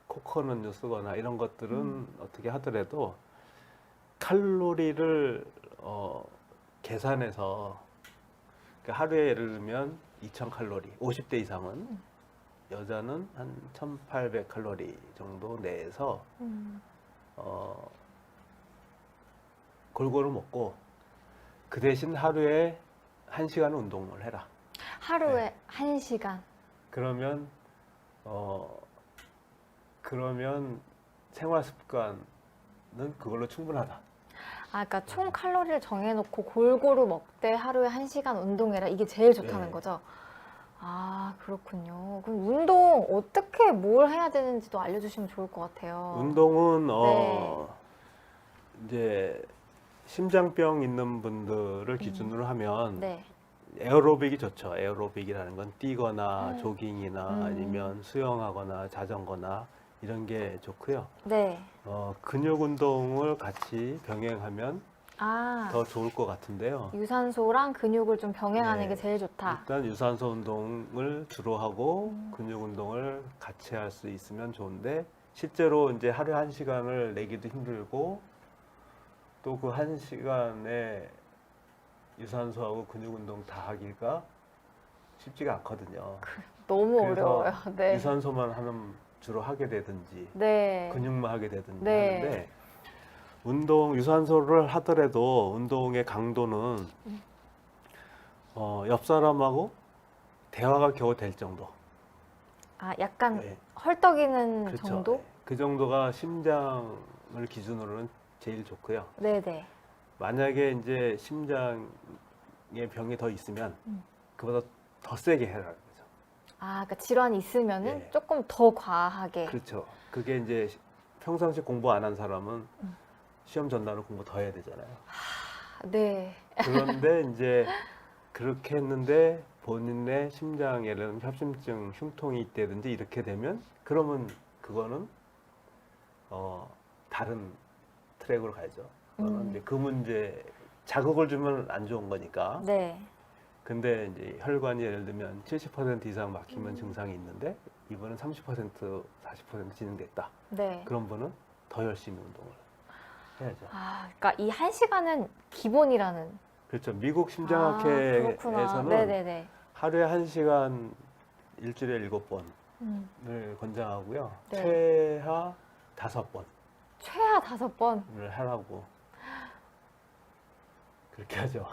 코코넛 쓰거나 이런 것들은 어떻게 하더라도 칼로리를 계산해서 그러니까 하루에 예를 들면 2000칼로리 50대 이상은 여자는 한 1800칼로리 정도 내에서 골고루 먹고 그 대신 하루에 1시간 운동을 해라. 하루에 1시간. 그러면 생활 습관은 그걸로 충분하다. 그러니까 총 칼로리를 정해놓고 골고루 먹되 하루에 1시간 운동해라. 이게 제일 좋다는 네. 거죠. 그렇군요. 그럼 운동 어떻게 뭘 해야 되는지도 알려주시면 좋을 것 같아요. 운동은 네. 이제 심장병 있는 분들을 기준으로 하면 네. 에어로빅이 좋죠. 에어로빅이라는 건 뛰거나 조깅이나 음. 아니면 수영하거나 자전거나 이런 게 좋고요. 네. 근육 운동을 같이 병행하면 아, 더 좋을 것 같은데요. 유산소랑 근육을 좀 병행하는 네. 게 제일 좋다. 일단 유산소 운동을 주로 하고 근육 운동을 같이 할 수 있으면 좋은데 실제로 이제 하루에 1시간을 내기도 힘들고 또 그 1시간에 유산소하고 근육 운동 다 하기가 쉽지가 않거든요. 너무 그래서 어려워요. 네. 유산소만 하는 주로 하게 되든지 네. 근육만 하게 되든지 네. 하는데 유산소를 하더라도 운동의 강도는 옆 사람하고 대화가 겨우 될 정도. 약간 네. 헐떡이는 그렇죠. 정도? 네. 그 정도가 심장을 기준으로는 제일 좋고요. 네네. 만약에 이제 심장에 병이 더 있으면 그보다 더 세게 해라는 거죠. 그러니까 질환이 있으면은 네. 조금 더 과하게. 그렇죠. 그게 이제 평상시 공부 안 한 사람은 시험 전날은 공부 더 해야 되잖아요. 네. 그런데 이제 그렇게 했는데 본인의 심장에 예를 들면 협심증, 흉통이 있다든지 이렇게 되면 그러면 그거는 다른 트랙으로 가야죠. 그거는 이제 그 문제 자극을 주면 안 좋은 거니까. 네. 근데 이제 혈관이 예를 들면 70% 이상 막히면 증상이 있는데 이번은 30%, 40% 진행됐다. 네. 그런 분은 더 열심히 운동을 해야죠. 그러니까 이 1시간은 기본이라는. 그렇죠. 미국 그렇구나. 심장학회에서는 네네네. 하루에 1시간 일주일에 7번을 음. 권장하고요. 네. 최하 5번을 최하 5번. 하라고 그렇게 하죠.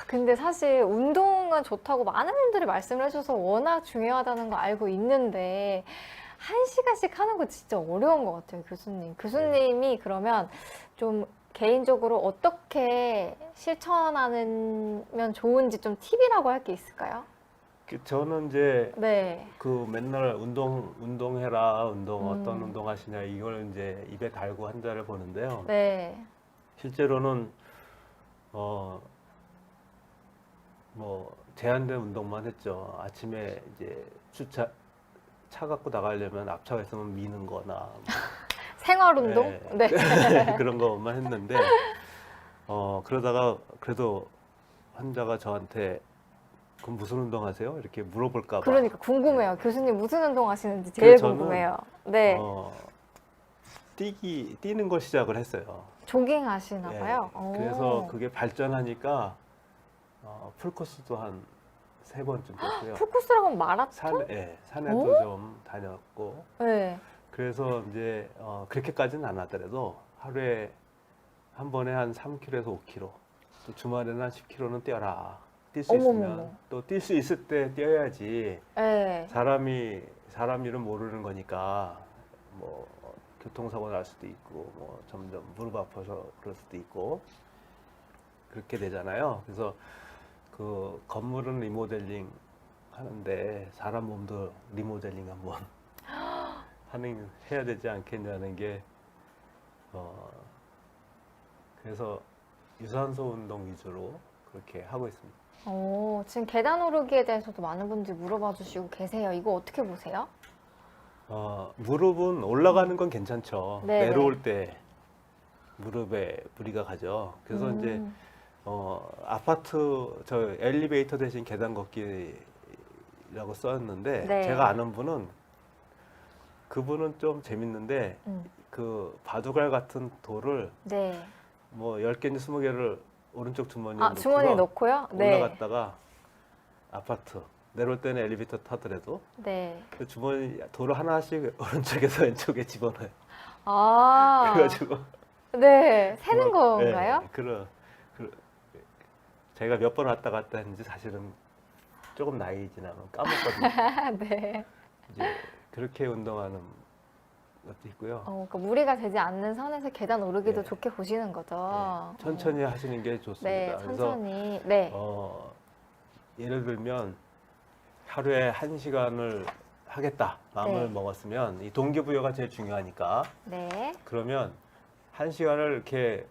근데 사실 운동은 좋다고 많은 분들이 말씀을 해줘서 워낙 중요하다는 거 알고 있는데 1시간씩 하는 거 진짜 어려운 것 같아요, 교수님. 교수님이 그러면 좀 개인적으로 어떻게 실천하면 좋은지 좀 팁이라고 할 게 있을까요? 저는 이제 네. 그 맨날 운동해라, 어떤 운동 하시냐 이걸 이제 입에 달고 한자를 보는데요. 네. 실제로는 뭐 제한된 운동만 했죠. 아침에 이제 차 갖고 나가려면 앞차가 있으면 미는 거나 뭐 생활 운동? 네. 네. 그런 것만 했는데 그러다가 그래도 환자가 저한테 그럼 무슨 운동 하세요? 이렇게 물어볼까 봐. 그러니까 궁금해요. 교수님 무슨 운동 하시는지 제일 저는, 궁금해요. 네. 뛰는 걸 시작을 했어요. 조깅 하시나 예. 봐요. 그래서 그게 발전하니까 풀코스도 한 3번쯤 됐고요. 풀코스라고 하면 마라톤? 산에도 좀 다녔고 네. 그래서 이제 그렇게까지는 안 하더라도 하루에 한 번에 한 3km에서 5km 또 주말에는 한 10km는 뛰어라. 뛸 수 어머머머. 있으면 또 뛸 수 있을 때 뛰어야지 네. 사람 일은 모르는 거니까 뭐 교통사고 날 수도 있고 뭐 점점 무릎 아파서 그럴 수도 있고 그렇게 되잖아요. 그래서 그 건물은 리모델링 하는데 사람 몸도 리모델링 한번 해야 되지 않겠냐는 게 그래서 유산소 운동 위주로 그렇게 하고 있습니다. 지금 계단 오르기에 대해서도 많은 분들이 물어봐 주시고 계세요. 이거 어떻게 보세요? 무릎은 올라가는 건 괜찮죠. 네네. 내려올 때 무릎에 무리가 가죠. 그래서 이제 아파트 저 엘리베이터 대신 계단 걷기라고 써였는데 네. 제가 아는 분은 그분은 좀 재밌는데 그 바둑알 같은 돌을 네. 뭐 10개인지 20개를 오른쪽 주머니에 주머니에 넣고요? 네. 올라갔다가 아파트 내려올 때는 엘리베이터 타더라도 네. 그 주머니 돌을 하나씩 오른쪽에서 왼쪽에 집어넣어요. 아. 그래가지고 네. 세는 뭐, 건가요? 네, 제가 몇 번 왔다 갔다 했는지 사실은 조금 나이 지나면 까먹거든요. 네. 이제 그렇게 운동하는 것도 있고요. 그러니까 무리가 되지 않는 선에서 계단 오르기도 네. 좋게 보시는 거죠. 네, 천천히 하시는 게 좋습니다. 네, 그래서 천천히. 네. 예를 들면 하루에 1시간을 하겠다 마음을 네. 먹었으면 이 동기부여가 제일 중요하니까 네. 그러면 1시간을 이렇게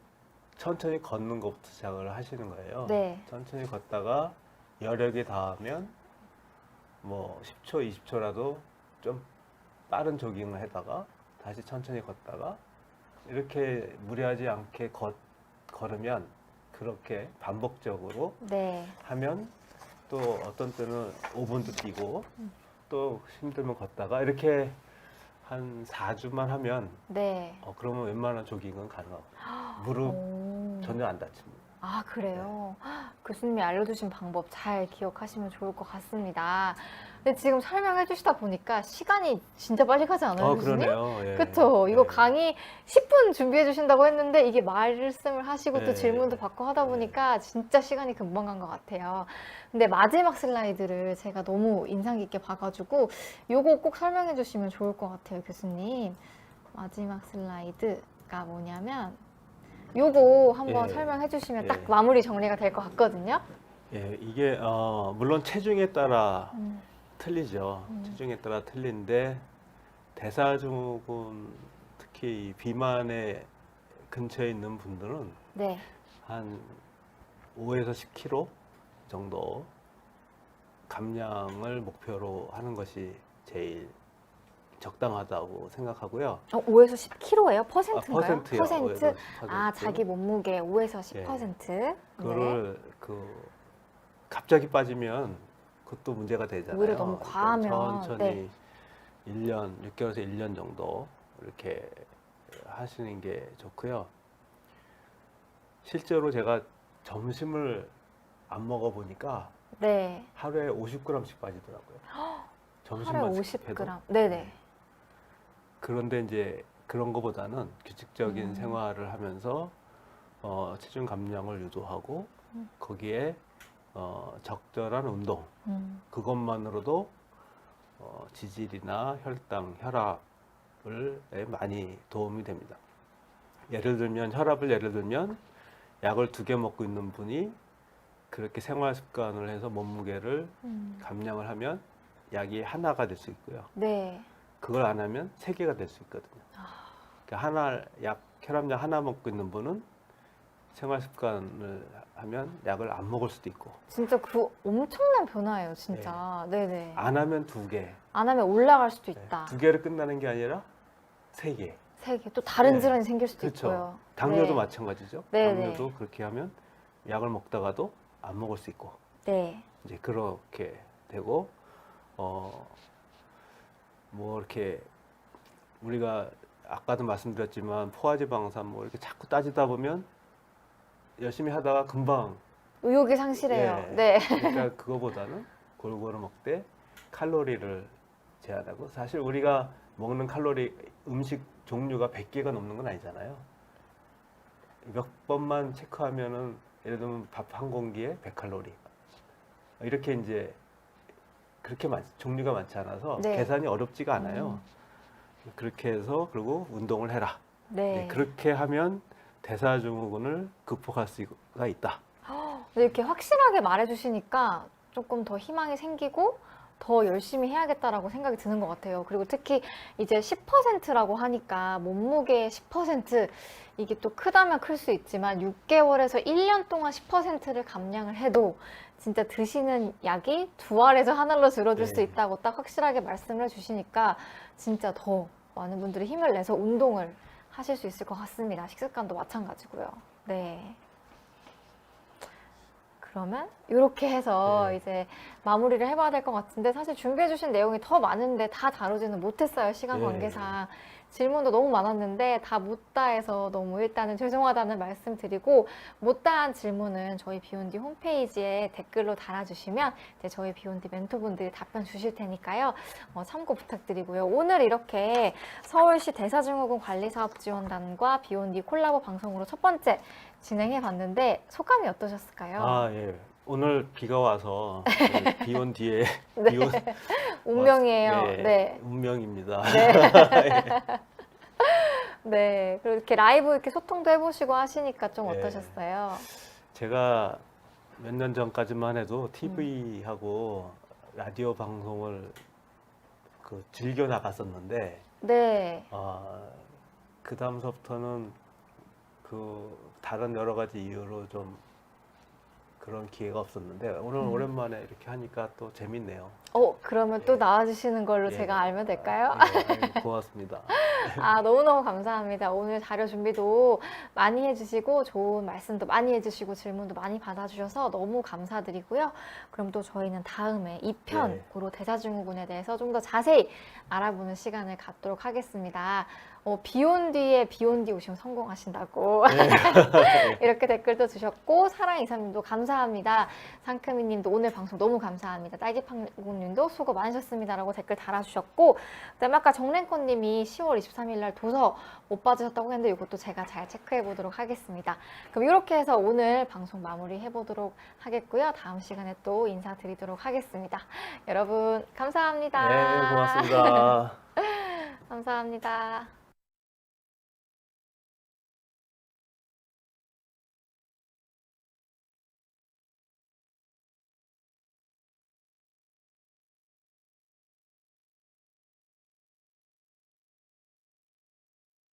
천천히 걷는 것부터 시작을 하시는 거예요. 네. 천천히 걷다가 여력이 닿으면 뭐 10초, 20초라도 좀 빠른 조깅을 하다가 다시 천천히 걷다가 이렇게 무리하지 않게 걸으면 그렇게 반복적으로 네. 하면 또 어떤 때는 5분도 뛰고 또 힘들면 걷다가 이렇게 한 4주만 하면 네. 그러면 웬만한 조깅은 가능하고 무릎 오. 전혀 안 다칩니다. 아, 그래요? 교수님이 알려주신 방법 잘 기억하시면 좋을 것 같습니다. 근데 지금 설명해 주시다 보니까 시간이 진짜 빨리 가지 않아요, 교수님? 그러네요. 예. 그쵸. 이거 예. 강의 10분 준비해 주신다고 했는데 이게 말씀을 하시고 또 네. 질문도 받고 하다 보니까 진짜 시간이 금방 간 것 같아요. 근데 마지막 슬라이드를 제가 너무 인상 깊게 봐가지고 요거 꼭 설명해 주시면 좋을 것 같아요, 교수님. 마지막 슬라이드가 뭐냐면 요거 한번 예. 설명해 주시면 예. 딱 마무리 정리가 될 것 같거든요. 예, 이게 물론 체중에 따라 음. 틀리죠. 체중에 따라 틀린데 대사증후군 특히 이 비만의 근처에 있는 분들은 네. 한 5에서 10kg 정도 감량을 목표로 하는 것이 제일 적당하다고 생각하고요. 5에서 10kg예요? 퍼센트인가요? 퍼센트요. 퍼센트? 5에서 10%. 아, 자기 몸무게 5에서 10%. 네. 그거를 갑자기 빠지면 그것도 문제가 되잖아요. 오히려 너무 과하면, 천천히 네. 1년, 6개월에서 1년 정도 이렇게 하시는 게 좋고요. 실제로 제가 점심을 안 먹어 보니까 네. 하루에 50g씩 빠지더라고요. 점심만 하루에 스킵해도. 50g. 네네. 그런데 이제 그런 것보다는 규칙적인 생활을 하면서 체중 감량을 유도하고 거기에 적절한 운동 그것만으로도 지질이나 혈당, 혈압을 많이 도움이 됩니다. 예를 들면 약을 2개 먹고 있는 분이 그렇게 생활 습관을 해서 몸무게를 감량을 하면 약이 하나가 될 수 있고요. 네. 그걸 안 하면 3개가 될 수 있거든요. 그러니까 혈압약 하나 먹고 있는 분은 생활 습관을 하면 약을 안 먹을 수도 있고 진짜 그 엄청난 변화예요, 진짜. 네네. 안 하면 2개. 안 하면 올라갈 수도 있다. 2개를 끝나는 게 아니라 3개. 3개. 또 다른 네. 질환이 생길 수도 그렇죠. 있고요. 당뇨도 네. 마찬가지죠. 네, 당뇨도 그렇게 하면 약을 먹다가도 안 먹을 수 있고 네. 이제 그렇게 되고 뭐 이렇게 우리가 아까도 말씀드렸지만 포화지방산 뭐 이렇게 자꾸 따지다 보면 열심히 하다가 금방 의욕이 상실해요. 예. 네. 그러니까 그거보다는 골고루 먹되 칼로리를 제한하고 사실 우리가 먹는 칼로리 음식 종류가 100개가 넘는 건 아니잖아요. 몇 번만 체크하면은 예를 들면 밥 한 공기에 100칼로리 이렇게 이제 그렇게 종류가 많지 않아서 네. 계산이 어렵지가 않아요. 그렇게 해서 그리고 운동을 해라. 네. 그렇게 하면 대사증후군을 극복할 수가 있다. 이렇게 확실하게 말해주시니까 조금 더 희망이 생기고 더 열심히 해야겠다라고 생각이 드는 것 같아요. 그리고 특히 이제 10%라고 하니까 몸무게 10% 이게 또 크다면 클 수 있지만 6개월에서 1년 동안 10%를 감량을 해도 진짜 드시는 약이 2알에서 1알로 줄어들 수 네. 있다고 딱 확실하게 말씀을 해주시니까 진짜 더 많은 분들이 힘을 내서 운동을 하실 수 있을 것 같습니다. 식습관도 마찬가지고요. 네. 그러면 이렇게 해서 네. 이제 마무리를 해봐야 될 것 같은데 사실 준비해주신 내용이 더 많은데 다 다루지는 못했어요. 시간 네. 관계상. 질문도 너무 많았는데 다 못 다 해서 너무 일단은 죄송하다는 말씀 드리고 못 다한 질문은 저희 비욘디 홈페이지에 댓글로 달아주시면 이제 저희 비욘디 멘토분들이 답변 주실 테니까요. 참고 부탁드리고요. 오늘 이렇게 서울시 대사증후군 관리사업지원단과 비욘디 콜라보 방송으로 첫 번째 진행해 봤는데 소감이 어떠셨을까요? 아, 예. 오늘 비가 와서 비온 뒤에 네. 비온 운명이에요. 네, 네. 운명입니다. 네. 그리고 이렇게 라이브 이렇게 소통도 해보시고 하시니까 좀 네. 어떠셨어요? 제가 몇 년 전까지만 해도 TV하고 라디오 방송을 즐겨 나갔었는데 네. 그 다음서부터는 다른 여러 가지 이유로 좀 그런 기회가 없었는데 오늘 오랜만에 이렇게 하니까 또 재밌네요. 그러면 또 나와주시는 걸로 예. 제가 알면 될까요? 예, 고맙습니다. 너무너무 감사합니다. 오늘 자료 준비도 많이 해주시고 좋은 말씀도 많이 해주시고 질문도 많이 받아주셔서 너무 감사드리고요. 그럼 또 저희는 다음에 2편으로 대사증후군에 대해서 좀 더 자세히 알아보는 시간을 갖도록 하겠습니다. 비욘디에 비욘디 오시면 성공하신다고 이렇게 댓글도 주셨고 사랑이사님도 감사합니다. 상크미님도 오늘 방송 너무 감사합니다. 딸기팡님도 수고 많으셨습니다 라고 댓글 달아주셨고 그다음에 아까 정랭코님이 10월 23일 날 도서 못 받으셨다고 했는데 이것도 제가 잘 체크해 보도록 하겠습니다. 그럼 이렇게 해서 오늘 방송 마무리 해보도록 하겠고요. 다음 시간에 또 인사드리도록 하겠습니다. 여러분 감사합니다. 네, 고맙습니다. 감사합니다.